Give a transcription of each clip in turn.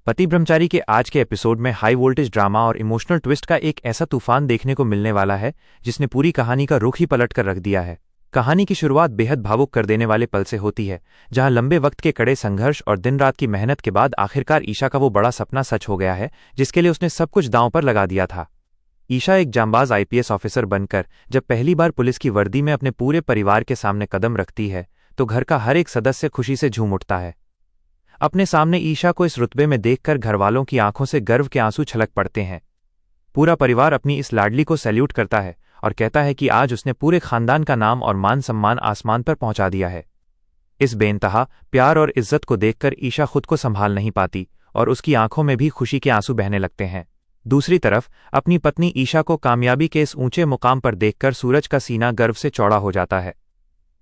पति ब्रह्मचारी के आज के एपिसोड में हाई वोल्टेज ड्रामा और इमोशनल ट्विस्ट का एक ऐसा तूफान देखने को मिलने वाला है जिसने पूरी कहानी का रुख ही पलट कर रख दिया है। कहानी की शुरुआत बेहद भावुक कर देने वाले पल से होती है, जहां लंबे वक्त के कड़े संघर्ष और दिन रात की मेहनत के बाद आखिरकार ईशा का वो बड़ा सपना सच हो गया है जिसके लिए उसने सब कुछ दांव पर लगा दिया था। ईशा एक जांबाज आईपीएस ऑफिसर बनकर जब पहली बार पुलिस की वर्दी में अपने पूरे परिवार के सामने कदम रखती है तो घर का हर एक सदस्य खुशी से झूम उठता है। अपने सामने ईशा को इस रुतबे में देखकर घरवालों की आंखों से गर्व के आंसू छलक पड़ते हैं। पूरा परिवार अपनी इस लाडली को सैल्यूट करता है और कहता है कि आज उसने पूरे खानदान का नाम और मान सम्मान आसमान पर पहुंचा दिया है। इस बेइंतहा प्यार और इज्जत को देखकर ईशा खुद को संभाल नहीं पाती और उसकी आंखों में भी खुशी के आंसू बहने लगते हैं। दूसरी तरफ अपनी पत्नी ईशा को कामयाबी के इस ऊंचे मुकाम पर देखकर सूरज का सीना गर्व से चौड़ा हो जाता है।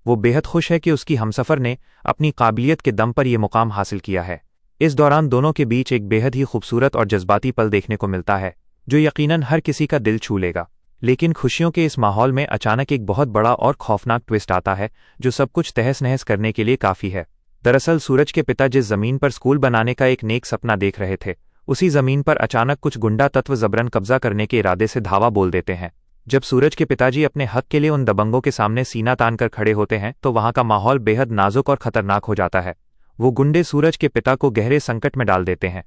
वो बेहद खुश है कि उसकी हमसफर ने अपनी काबिलियत के दम पर यह मुकाम हासिल किया है। इस दौरान दोनों के बीच एक बेहद ही खूबसूरत और जज्बाती पल देखने को मिलता है जो यकीनन हर किसी का दिल छू लेगा। लेकिन खुशियों के इस माहौल में अचानक एक बहुत बड़ा और खौफनाक ट्विस्ट आता है जो सब कुछ तहस नहस करने के लिए काफ़ी है। दरअसल सूरज के पिता जिस जमीन पर स्कूल बनाने का एक नेक सपना देख रहे थे, उसी जमीन पर अचानक कुछ गुंडा तत्व जबरन कब्जा करने के इरादे से धावा बोल देते हैं। जब सूरज के पिताजी अपने हक के लिए उन दबंगों के सामने सीना तान कर खड़े होते हैं तो वहां का माहौल बेहद नाजुक और खतरनाक हो जाता है। वो गुंडे सूरज के पिता को गहरे संकट में डाल देते हैं।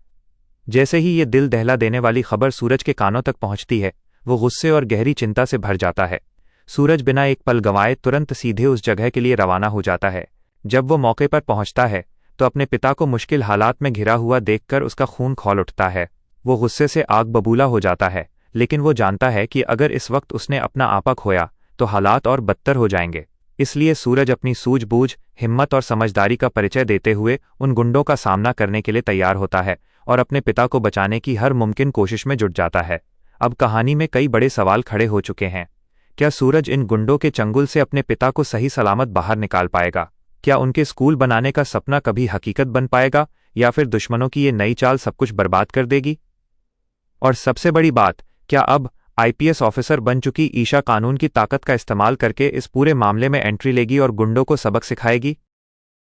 जैसे ही ये दिल दहला देने वाली खबर सूरज के कानों तक पहुंचती है, वो गुस्से और गहरी चिंता से भर जाता है। सूरज बिना एक पल गंवाए तुरंत सीधे उस जगह के लिए रवाना हो जाता है। जब वो मौके पर पहुंचता है तो अपने पिता को मुश्किल हालात में घिरा हुआ देखकर उसका खून खौल उठता है। वो गुस्से से आग बबूला हो जाता है, लेकिन वो जानता है कि अगर इस वक्त उसने अपना आपा खोया तो हालात और बदतर हो जाएंगे। इसलिए सूरज अपनी सूझबूझ, हिम्मत और समझदारी का परिचय देते हुए उन गुंडों का सामना करने के लिए तैयार होता है और अपने पिता को बचाने की हर मुमकिन कोशिश में जुट जाता है। अब कहानी में कई बड़े सवाल खड़े हो चुके हैं। क्या सूरज इन गुंडों के चंगुल से अपने पिता को सही सलामत बाहर निकाल पाएगा? क्या उनके स्कूल बनाने का सपना कभी हकीकत बन पाएगा, या फिर दुश्मनों की ये नई चाल सब कुछ बर्बाद कर देगी? और सबसे बड़ी बात, क्या अब आईपीएस ऑफिसर बन चुकी ईशा कानून की ताकत का इस्तेमाल करके इस पूरे मामले में एंट्री लेगी और गुंडों को सबक सिखाएगी?